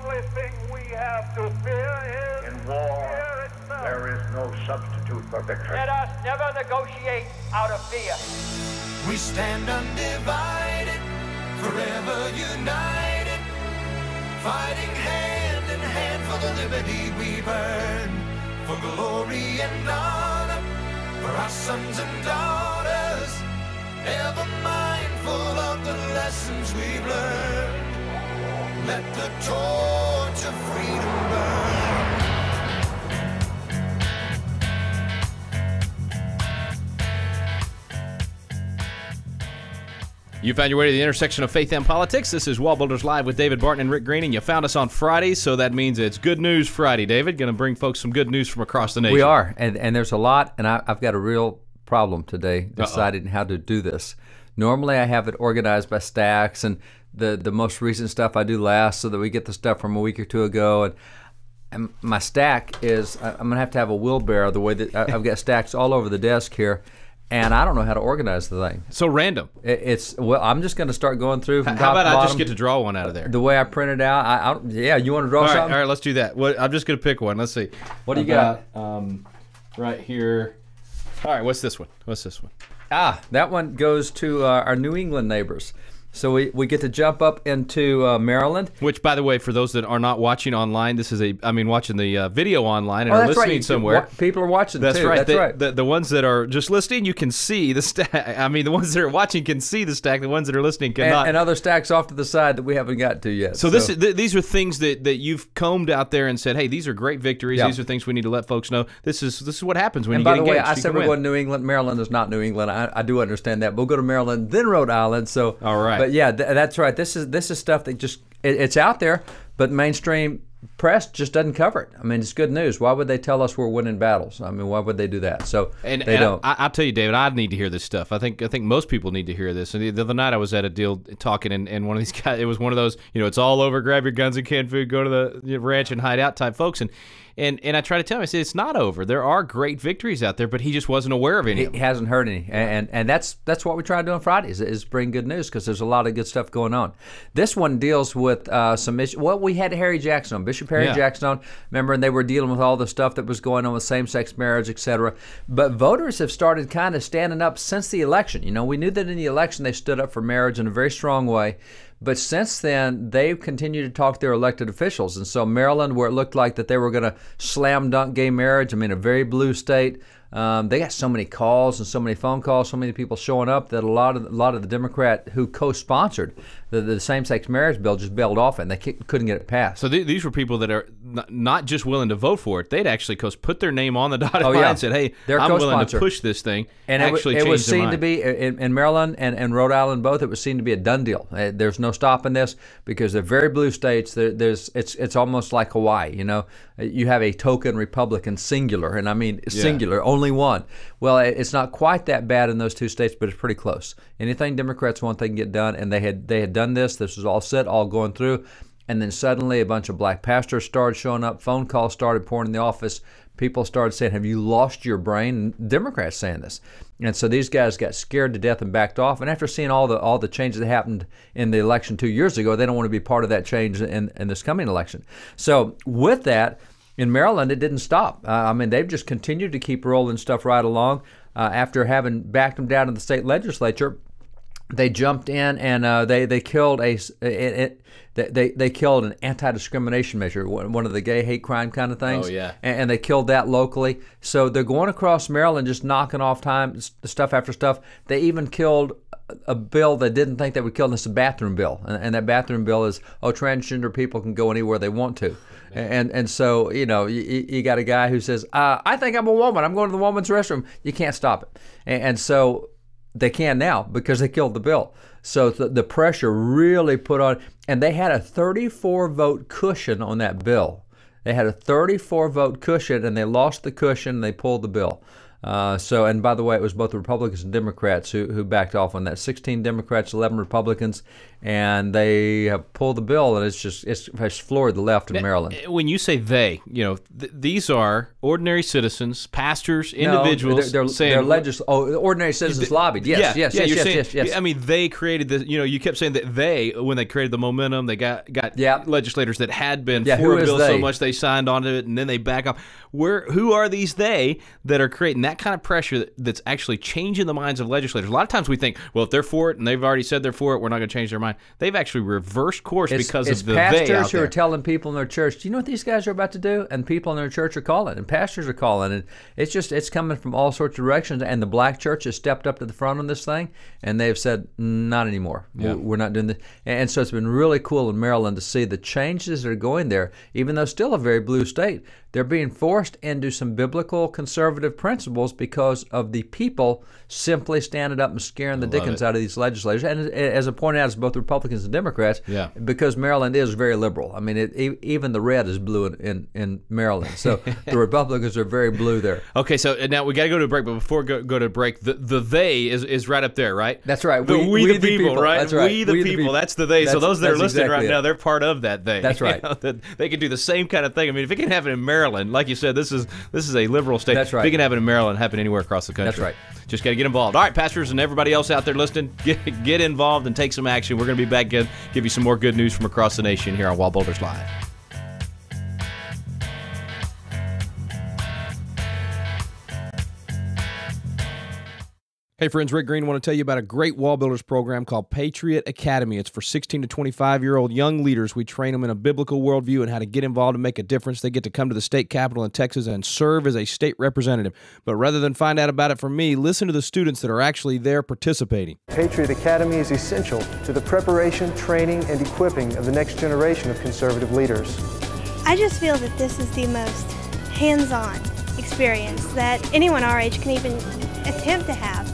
only thing we have to fear is In war, fear itself. there is no substitute for victory. Let us never negotiate out of fear. We stand undivided, forever united, fighting hand in hand for the liberty we've earned, for glory and honor, for our sons and daughters, ever mindful of the lessons we've learned. Let the torch of freedom burn. You found your way to the intersection of faith and politics. This is Wallbuilders Live with David Barton and Rick Green, and you found us on Friday, so that means it's Good News Friday. David, going to bring folks some good news from across the nation. We are, and there's a lot, and I've got a real problem today deciding how to do this. Normally I have it organized by stacks, and the most recent stuff I do last so that we get the stuff from a week or two ago. And my stack is, I'm going to have a wheelbarrow the way that I've got stacks all over the desk here. And I don't know how to organize the thing. So random. Well, I'm just going to start going through from top to bottom. How about I just get to draw one out of there? The way I print it out. Yeah, you want to draw something? All right, let's do that. I'm just going to pick one. Let's see. What do you got? Right here. All right, what's this one? That one goes to our New England neighbors. So we get to jump up into Maryland. Which, by the way, for those that are not watching online, this is watching the video online and are listening somewhere. People are watching that's too. Right. That's right. The ones that are just listening, you can see the stack. I mean, the ones that are watching can see the stack. The ones that are listening cannot. And other stacks off to the side that we haven't got to yet. So these are things that you've combed out there and said, hey, these are great victories. Yeah. These are things we need to let folks know. This is what happens when you get engaged. And by the way, I said we're going to New England. Maryland is not New England. I do understand that. But we'll go to Maryland, then Rhode Island. So all right. But yeah, that's right. This is stuff that just it's out there, but mainstream press just doesn't cover it. I mean, it's good news. Why would they tell us we're winning battles? I mean, why would they do that? So they don't. I'll tell you, David, I need to hear this stuff. I think most people need to hear this. And the other night I was at a deal talking, and one of these guys, it was one of those, it's all over, grab your guns and canned food, go to the ranch and hide out type folks. And I try to tell him, I said, it's not over. There are great victories out there, but he just wasn't aware of any. He hasn't heard any. And that's what we try to do on Fridays, is bring good news, because there's a lot of good stuff going on. This one deals with some issues. Well, we had Harry Jackson on, Bishop Harry Jackson on, remember, and they were dealing with all the stuff that was going on with same-sex marriage, etc. But voters have started kind of standing up since the election. We knew that in the election they stood up for marriage in a very strong way. But since then, they've continued to talk to their elected officials. And so Maryland, where it looked like that they were going to slam dunk gay marriage, a very blue state, they got so many calls and so many phone calls, so many people showing up that a lot of the Democrat who co-sponsored the same-sex marriage bill just bailed off it, and they couldn't get it passed. So these were people that are not just willing to vote for it. They'd actually put their name on the dotted line and said, hey, I'm willing to push this thing. And it was seen to be, in Maryland and Rhode Island both, it was seen to be a done deal. There's no stopping this, because they're very blue states. It's almost like Hawaii. You have a token Republican singular, and I mean singular, only one. Well, it's not quite that bad in those two states, but it's pretty close. Anything Democrats want, they can get done, and they had done this. This was all set, all going through, and then suddenly a bunch of black pastors started showing up. Phone calls started pouring in the office. People started saying, have you lost your brain? And Democrats saying this. And so these guys got scared to death and backed off. And after seeing all the changes that happened in the election 2 years ago, they don't want to be part of that change in this coming election. So with that, in Maryland, it didn't stop. They've just continued to keep rolling stuff right along. After having backed them down in the state legislature, they jumped in and they killed they killed an anti-discrimination measure, one of the gay hate crime kind of things. Oh, yeah. And they killed that locally. So they're going across Maryland, just knocking off stuff after stuff. They even killed a bill they didn't think they would kill. And it's a bathroom bill, and that bathroom bill is, transgender people can go anywhere they want to. And so you got a guy who says, I think I'm a woman, I'm going to the woman's restroom. You can't stop it. And so they can now, because they killed the bill. So the pressure really put on, and they had a 34-vote cushion on that bill. They had a 34-vote cushion, and they lost the cushion, and they pulled the bill. So, and by the way, it was both the Republicans and Democrats who backed off on that. 16 Democrats, 11 Republicans, and they have pulled the bill, and it's floored the left in Maryland. When you say they, these are ordinary citizens, pastors, individuals. They're ordinary citizens lobbied. Yes. I mean, they created this. You kept saying that when they created the momentum, they got legislators that had been for a bill so much they signed onto it, and then they back off. Who are these they that are creating that kind of pressure that's actually changing the minds of legislators? A lot of times we think, well, if they're for it and they've already said they're for it, we're not going to change their mind. They've actually reversed course because of the they out there. It's pastors who are telling people in their church, do you know what these guys are about to do? And people in their church are calling, and pastors are calling, and it's coming from all sorts of directions. And the black church has stepped up to the front on this thing, and they've said, not anymore. Yeah. We're not doing this. And so it's been really cool in Maryland to see the changes that are going there, even though still a very blue state. They're being forced into some biblical conservative principles because of the people simply standing up and scaring the dickens out of these legislators. And as I pointed out, it's both Republicans and Democrats, because Maryland is very liberal. I mean, even the red is blue in Maryland. So the Republicans are very blue there. Okay, so now we got to go to a break, but before we go to break, the they is right up there, right? That's right. We the people, right? That's right. We the people. That's the they. So those that are listening right now, they're part of that they. That's right. They can do the same kind of thing. I mean, if it can happen in Maryland, like you said, this is a liberal state. That's right. If it can happen in Maryland, happen anywhere across the country. That's right. Just got to get involved. All right, pastors and everybody else out there listening, get involved and take some action. We're going to be back again, give you some more good news from across the nation here on Wallbuilders Live. Hey friends, Rick Green. I want to tell you about a great Wallbuilders program called Patriot Academy. It's for 16 to 25-year-old young leaders. We train them in a biblical worldview and how to get involved and make a difference. They get to come to the state capitol in Texas and serve as a state representative. But rather than find out about it from me, listen to the students that are actually there participating. Patriot Academy is essential to the preparation, training, and equipping of the next generation of conservative leaders. I just feel that this is the most hands-on experience that anyone our age can even attempt to have.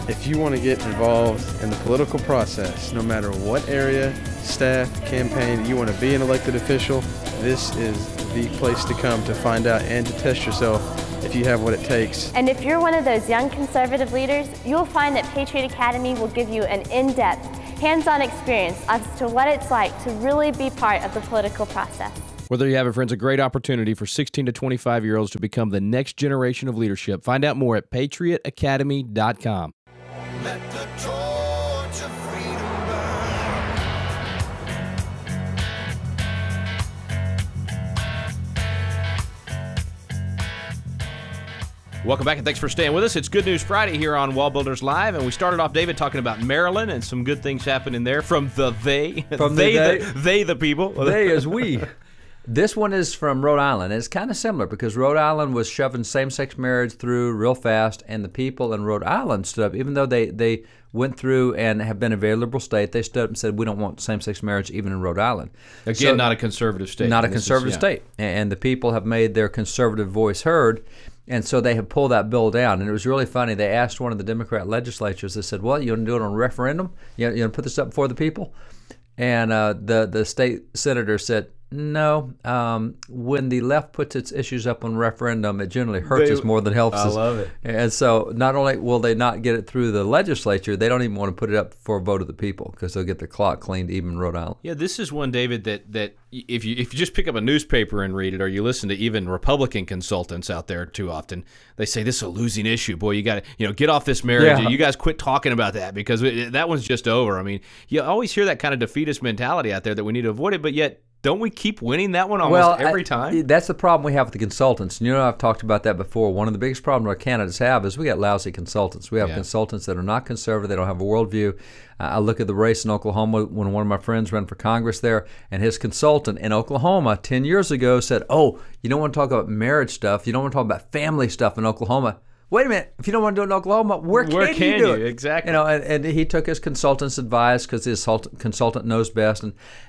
If you want to get involved in the political process, no matter what area, staff, campaign, you want to be an elected official, this is the place to come to find out and to test yourself if you have what it takes. And if you're one of those young conservative leaders, you'll find that Patriot Academy will give you an in-depth, hands-on experience as to what it's like to really be part of the political process. Well, there you have it, friends. A great opportunity for 16 to 25-year-olds to become the next generation of leadership. Find out more at patriotacademy.com. Let the torch of freedom burn. Welcome back, and thanks for staying with us. It's Good News Friday here on Wallbuilders Live, and we started off, David, talking about Maryland and some good things happening there from the they. From the people. They is we. This one is from Rhode Island. It's kind of similar because Rhode Island was shoving same-sex marriage through real fast, and the people in Rhode Island stood up. Even though they went through and have been a very liberal state, they stood up and said, we don't want same-sex marriage even in Rhode Island. Again, not a conservative state. Not a conservative state. And the people have made their conservative voice heard, and so they have pulled that bill down. And it was really funny. They asked one of the Democrat legislatures, they said, well, you want to do it on a referendum? You want to put this up before the people? And the state senator said, no, when the left puts its issues up on referendum, it generally hurts us more than helps us. I love it. And so not only will they not get it through the legislature, they don't even want to put it up for a vote of the people because they'll get the clock cleaned even in Rhode Island. Yeah, this is one, David, that if you just pick up a newspaper and read it, or you listen to even Republican consultants out there too often, they say this is a losing issue. Boy, you got to get off this marriage. Yeah. You guys quit talking about that because that one's just over. I mean, you always hear that kind of defeatist mentality out there that we need to avoid it, but yet don't we keep winning that one almost every time? That's the problem we have with the consultants. And I've talked about that before. One of the biggest problems our candidates have is we got lousy consultants. We have consultants that are not conservative. They don't have a worldview. I look at the race in Oklahoma when one of my friends ran for Congress there, and his consultant in Oklahoma 10 years ago said, oh, you don't want to talk about marriage stuff. You don't want to talk about family stuff in Oklahoma. Wait a minute. If you don't want to do it in Oklahoma, where can you do it? Exactly. And he took his consultant's advice because his consultant knows best.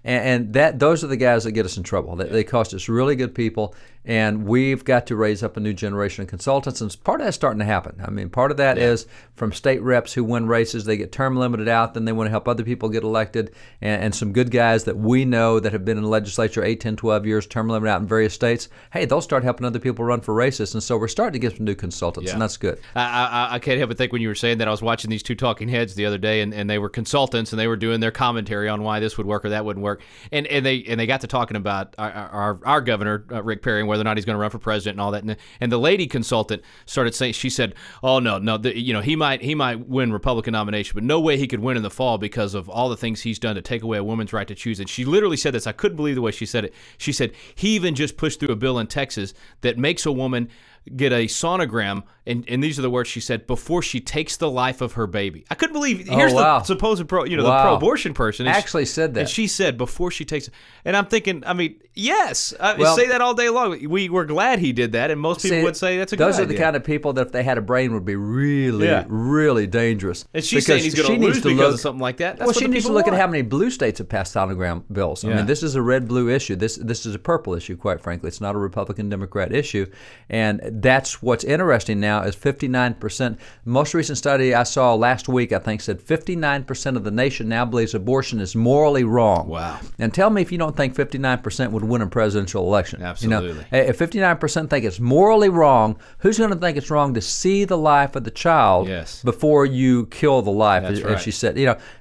And those are the guys that get us in trouble. They cost us really good people, and we've got to raise up a new generation of consultants. And part of that's starting to happen. I mean, part of that is from state reps who win races. They get term limited out, then they want to help other people get elected. And some good guys that we know that have been in the legislature 8, 10, 12 years, term limited out in various states, hey, they'll start helping other people run for races. And so we're starting to get some new consultants. And that's good. I can't help but think when you were saying that, I was watching these two talking heads the other day, and they were consultants, and they were doing their commentary on why this would work or that wouldn't work, and they got to talking about our governor, Rick Perry, and whether or not he's going to run for president and all that, and the lady consultant started saying, she said, oh no, he might win Republican nomination, but no way he could win in the fall because of all the things he's done to take away a woman's right to choose. And she literally said this. I couldn't believe the way she said it. She said he even just pushed through a bill in Texas that makes a woman get a sonogram, and these are the words she said, before she takes the life of her baby. I couldn't believe. Here's the supposed the pro-abortion person actually said that, and she said before she takes. And I'm thinking, I mean, yes, say that all day long. We're glad he did that, and most people would say that's a good idea. Those are the kind of people that if they had a brain would be really dangerous. And she's saying he's going to lose because of something like that. That's she needs to look at how many blue states have passed sonogram bills. I mean, this is a red-blue issue. This is a purple issue, quite frankly. It's not a Republican-Democrat issue, and that's what's interesting now is 59%. Most recent study I saw last week, I think, said 59% of the nation now believes abortion is morally wrong. Wow. And tell me if you don't think 59% would win a presidential election. Absolutely. If 59% think it's morally wrong, who's going to think it's wrong to see the life of the child before you kill the life, as she said?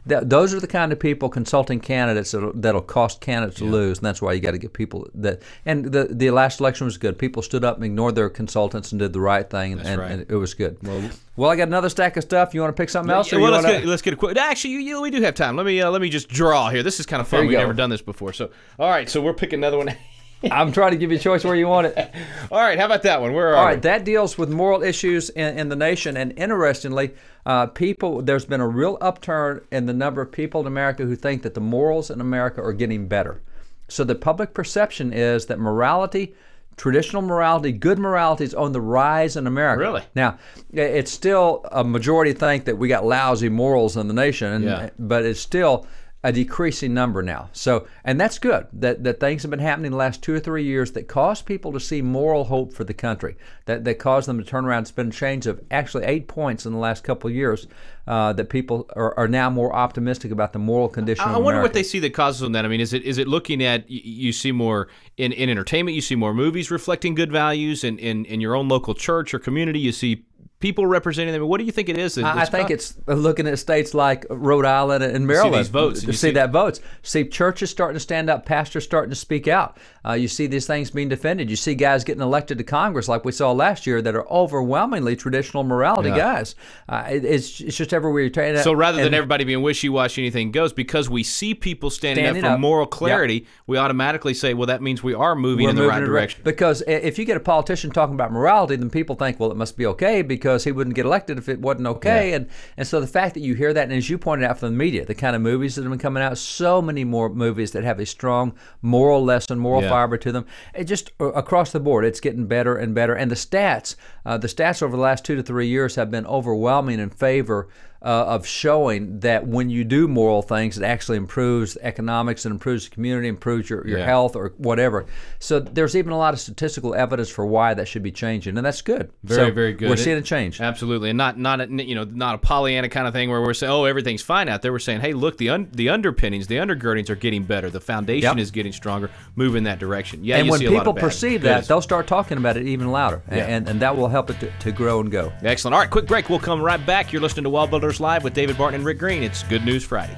Those are the kind of people, consulting candidates, that'll cost candidates to lose, and that's why you got to get people that. And the last election was good. People stood up and ignored their consultants and did the right thing, and it was good. Well, I got another stack of stuff. You want to pick something else? Well, let's get a quick. Actually, we do have time. Let me just draw here. This is kind of fun. We've never done this before. So, all right. So we're picking another one. I'm trying to give you a choice where you want it. All right. How about that one? Where are we? All right. That deals with moral issues in the nation, and interestingly, there's been a real upturn in the number of people in America who think that the morals in America are getting better. So the public perception is that morality, traditional morality, good morality is on the rise in America. Really? Now, it's still a majority think that we got lousy morals in the nation, but it's still a decreasing number now. So, and that's good, that things have been happening the last 2 or 3 years that cause people to see moral hope for the country, that cause them to turn around. It's been a change of actually 8 points in the last couple of years, that people are now more optimistic about the moral condition of America. I wonder what they see that causes them that. I mean, is it looking at, you see more in entertainment, you see more movies reflecting good values, in your own local church or community, you see people representing them. What do you think it is? I think it's looking at states like Rhode Island and Maryland. See these votes. To see that votes. See churches starting to stand up, pastors starting to speak out. You see these things being defended. You see guys getting elected to Congress like we saw last year that are overwhelmingly traditional morality guys. It's just everywhere you turn. So rather than everybody being wishy-washy, anything goes, because we see people standing up for moral clarity, we automatically say, well, that means we are moving in the right direction. Because if you get a politician talking about morality, then people think, well, it must be okay because he wouldn't get elected if it wasn't okay. And so the fact that you hear that, and as you pointed out from the media, the kind of movies that have been coming out, so many more movies that have a strong moral lesson, moral fiber to them. It just across the board, it's getting better and better. And the stats over the last 2 to 3 years have been overwhelming in favor of showing that when you do moral things, it actually improves economics and improves the community, improves your health or whatever. So there's even a lot of statistical evidence for why that should be changing, and that's good. Very good. We're seeing a change. Absolutely, and not a Pollyanna kind of thing where we're saying, oh, everything's fine out there. We're saying, hey, look, the underpinnings, the undergirdings are getting better. The foundation is getting stronger. Move in that direction. Yeah, and when see a lot people of bad. perceive that, they'll start talking about it even louder, and that will help it to grow and go. Excellent. All right, quick break. We'll come right back. You're listening to Wallbuilders Live with David Barton and Rick Green. It's Good News Friday.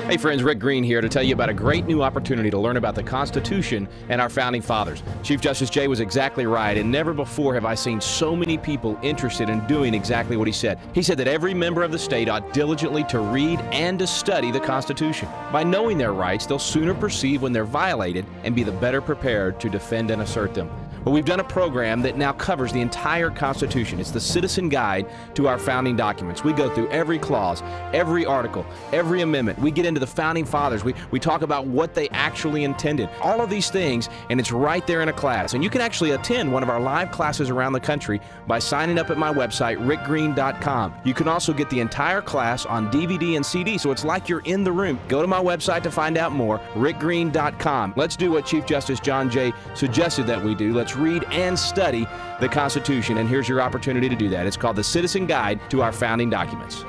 Hey friends, Rick Green here to tell you about a great new opportunity to learn about the Constitution and our Founding Fathers. Chief Justice Jay was exactly right, and never before have I seen so many people interested in doing exactly what he said. He said that every member of the state ought diligently to read and to study the Constitution. By knowing their rights, they'll sooner perceive when they're violated and be the better prepared to defend and assert them. Well, we've done a program that now covers the entire Constitution. It's the Citizen Guide to our founding documents. We go through every clause, every article, every amendment. We get into the Founding Fathers. We talk about what they actually intended. All of these things, and it's right there in a class. And you can actually attend one of our live classes around the country by signing up at my website, rickgreen.com. You can also get the entire class on DVD and CD, so it's like you're in the room. Go to my website to find out more, rickgreen.com. Let's do what Chief Justice John Jay suggested that we do. Let's read and study the Constitution, and here's your opportunity to do that. It's called the Citizen Guide to our Founding Documents.